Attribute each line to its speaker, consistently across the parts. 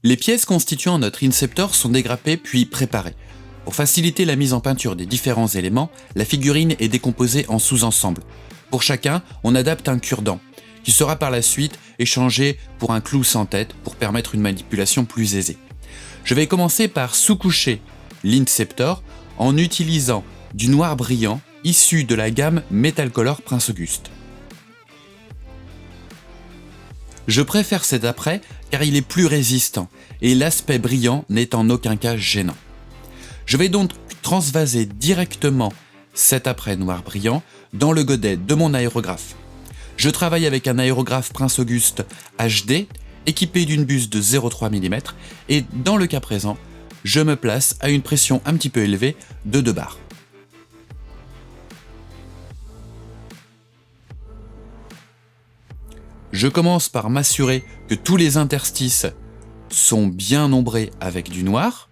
Speaker 1: Les pièces constituant notre Inceptor sont dégrappées puis préparées. Pour faciliter la mise en peinture des différents éléments, la figurine est décomposée en sous-ensembles. Pour chacun, on adapte un cure-dent, qui sera par la suite échangé pour un clou sans tête pour permettre une manipulation plus aisée. Je vais commencer par sous-coucher l'Inceptor en utilisant du noir brillant issu de la gamme Metal Color Prince Auguste. Je préfère cet apprêt car il est plus résistant et l'aspect brillant n'est en aucun cas gênant. Je vais donc transvaser directement cet apprêt noir brillant dans le godet de mon aérographe. Je travaille avec un aérographe Prince Auguste HD équipé d'une buse de 0,3 mm et dans le cas présent, je me place à une pression un petit peu élevée de 2 bars. Je commence par m'assurer que tous les interstices sont bien ombrés avec du noir,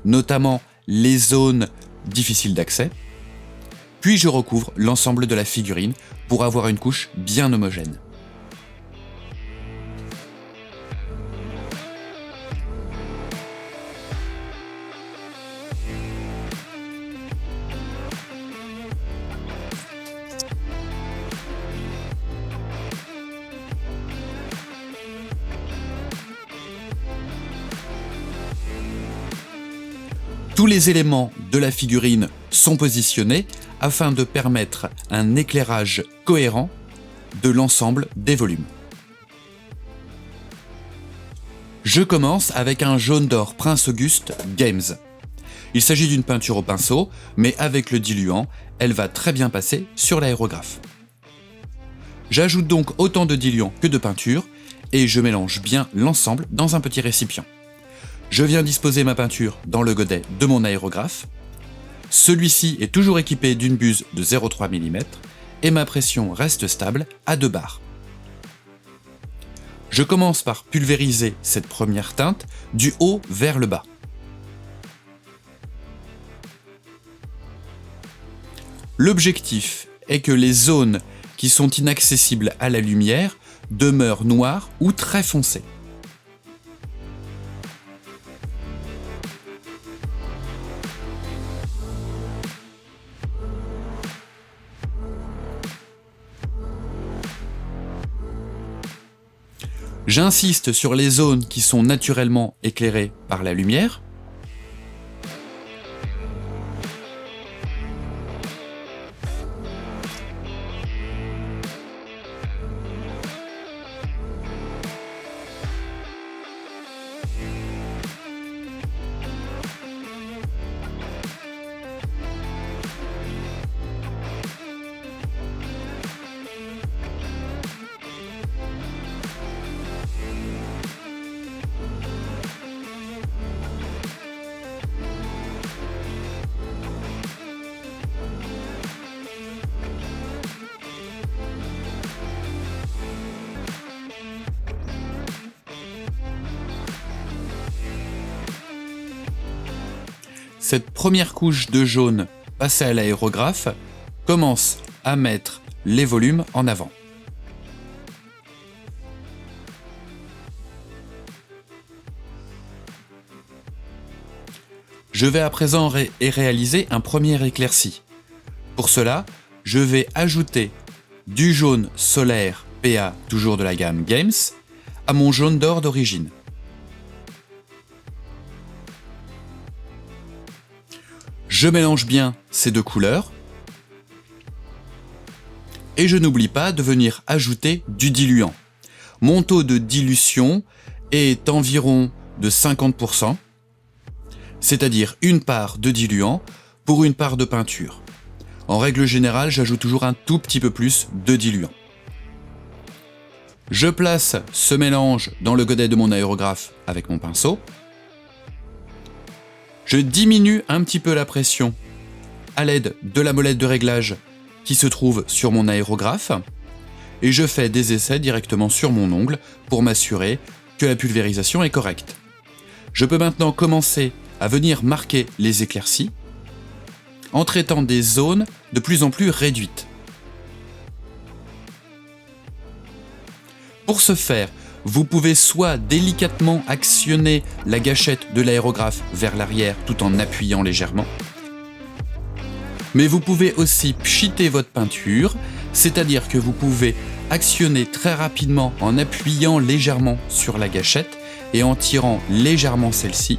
Speaker 1: notamment les zones difficiles d'accès, puis je recouvre l'ensemble de la figurine pour avoir une couche bien homogène. Tous les éléments de la figurine sont positionnés afin de permettre un éclairage cohérent de l'ensemble des volumes. Je commence avec un jaune d'or Prince Auguste Games. Il s'agit d'une peinture au pinceau, mais avec le diluant, elle va très bien passer sur l'aérographe. J'ajoute donc autant de diluant que de peinture et je mélange bien l'ensemble dans un petit récipient. Je viens disposer ma peinture dans le godet de mon aérographe. Celui-ci est toujours équipé d'une buse de 0,3 mm et ma pression reste stable à 2 bars. Je commence par pulvériser cette première teinte du haut vers le bas. L'objectif est que les zones qui sont inaccessibles à la lumière demeurent noires ou très foncées. J'insiste sur les zones qui sont naturellement éclairées par la lumière. Cette première couche de jaune passée à l'aérographe commence à mettre les volumes en avant. Je vais à présent réaliser un premier éclairci. Pour cela, je vais ajouter du jaune solaire PA, toujours de la gamme Games, à mon jaune d'or d'origine. Je mélange bien ces deux couleurs et je n'oublie pas de venir ajouter du diluant. Mon taux de dilution est environ de 50%, c'est-à-dire une part de diluant pour une part de peinture. En règle générale, j'ajoute toujours un tout petit peu plus de diluant. Je place ce mélange dans le godet de mon aérographe avec mon pinceau. Je diminue un petit peu la pression à l'aide de la molette de réglage qui se trouve sur mon aérographe et je fais des essais directement sur mon ongle pour m'assurer que la pulvérisation est correcte. Je peux maintenant commencer à venir marquer les éclaircies en traitant des zones de plus en plus réduites. Pour ce faire, Vous pouvez soit délicatement actionner la gâchette de l'aérographe vers l'arrière tout en appuyant légèrement, mais vous pouvez aussi pchiter votre peinture, c'est-à-dire que vous pouvez actionner très rapidement en appuyant légèrement sur la gâchette et en tirant légèrement celle-ci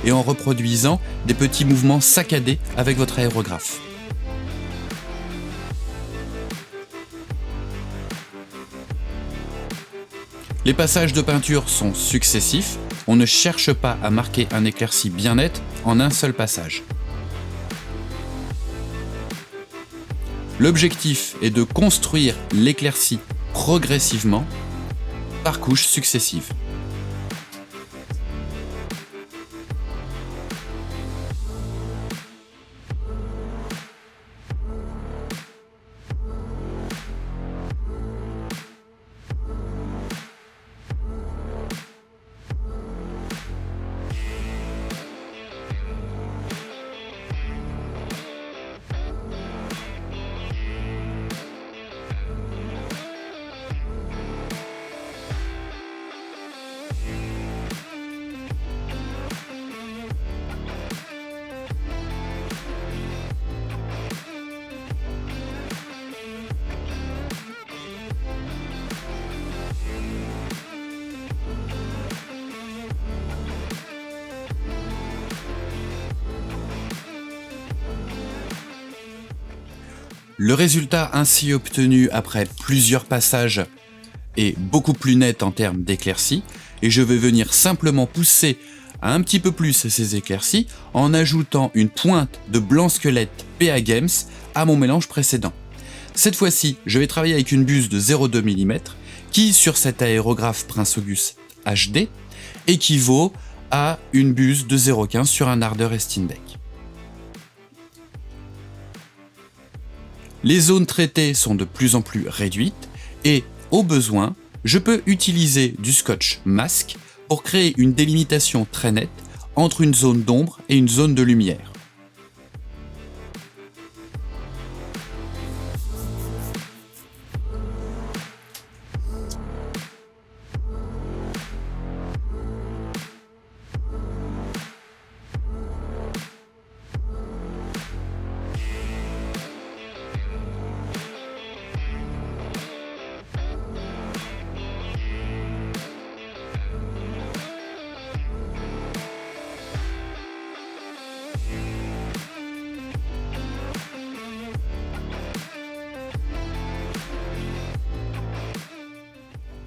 Speaker 1: et en reproduisant des petits mouvements saccadés avec votre aérographe. Les passages de peinture sont successifs, on ne cherche pas à marquer un éclairci bien net en un seul passage. L'objectif est de construire l'éclairci progressivement par couches successives. Le résultat ainsi obtenu après plusieurs passages est beaucoup plus net en termes d'éclaircies et je vais venir simplement pousser un petit peu plus ces éclaircies en ajoutant une pointe de blanc squelette PA Games à mon mélange précédent. Cette fois-ci, je vais travailler avec une buse de 0,2 mm qui, sur cet aérographe Prince Auguste HD, équivaut à une buse de 0,15 sur un Ardeur Steenbeck. Les zones traitées sont de plus en plus réduites et, au besoin, je peux utiliser du scotch masque pour créer une délimitation très nette entre une zone d'ombre et une zone de lumière.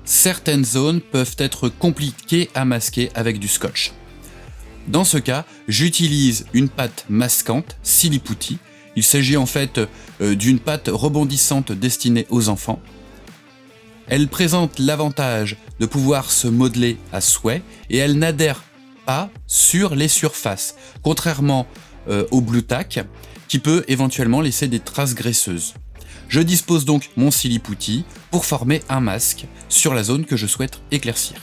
Speaker 1: Certaines zones peuvent être compliquées à masquer avec du scotch. Dans ce cas, j'utilise une pâte masquante, Silly Putty. Il s'agit en fait d'une pâte rebondissante destinée aux enfants. Elle présente l'avantage de pouvoir se modeler à souhait et elle n'adhère pas sur les surfaces, contrairement au Blu Tack qui peut éventuellement laisser des traces graisseuses. Je dispose donc mon Silly Putty pour former un masque sur la zone que je souhaite éclaircir.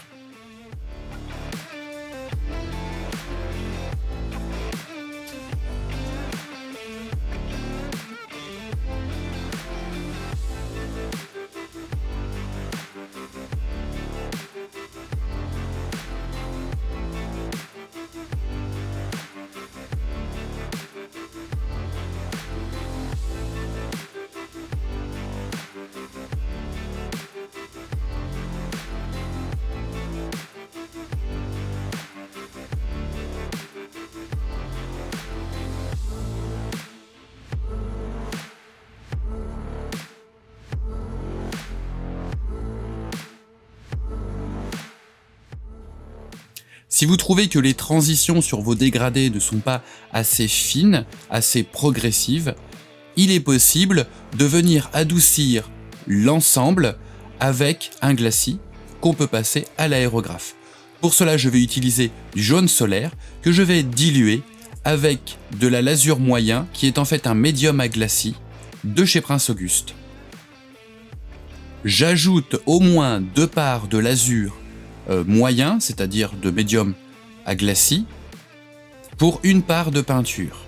Speaker 1: Si vous trouvez que les transitions sur vos dégradés ne sont pas assez fines, assez progressives, il est possible de venir adoucir l'ensemble avec un glacis qu'on peut passer à l'aérographe. Pour cela, je vais utiliser du jaune solaire que je vais diluer avec de la lasure moyen qui est en fait un médium à glacis de chez Prince Auguste. J'ajoute au moins 2 parts de lasure moyen, c'est-à-dire de médium à glacis, pour 1 part de peinture.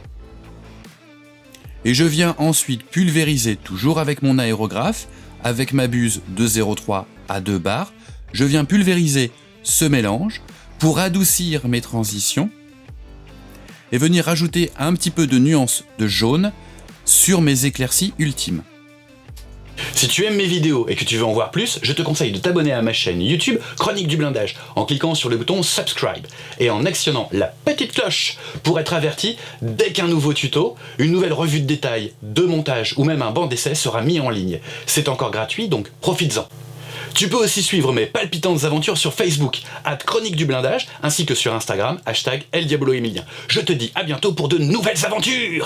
Speaker 1: Et je viens ensuite pulvériser, toujours avec mon aérographe, avec ma buse de 0,3 à 2 bars, je viens pulvériser ce mélange pour adoucir mes transitions et venir rajouter un petit peu de nuance de jaune sur mes éclaircies ultimes.
Speaker 2: Si tu aimes mes vidéos et que tu veux en voir plus, je te conseille de t'abonner à ma chaîne YouTube Chronique du Blindage en cliquant sur le bouton Subscribe et en actionnant la petite cloche pour être averti dès qu'un nouveau tuto, une nouvelle revue de détails, de montage ou même un banc d'essai sera mis en ligne. C'est encore gratuit, donc profites-en. Tu peux aussi suivre mes palpitantes aventures sur Facebook, @Chronique du Blindage, ainsi que sur Instagram, #ElDiaboloEmilien. Je te dis à bientôt pour de nouvelles aventures!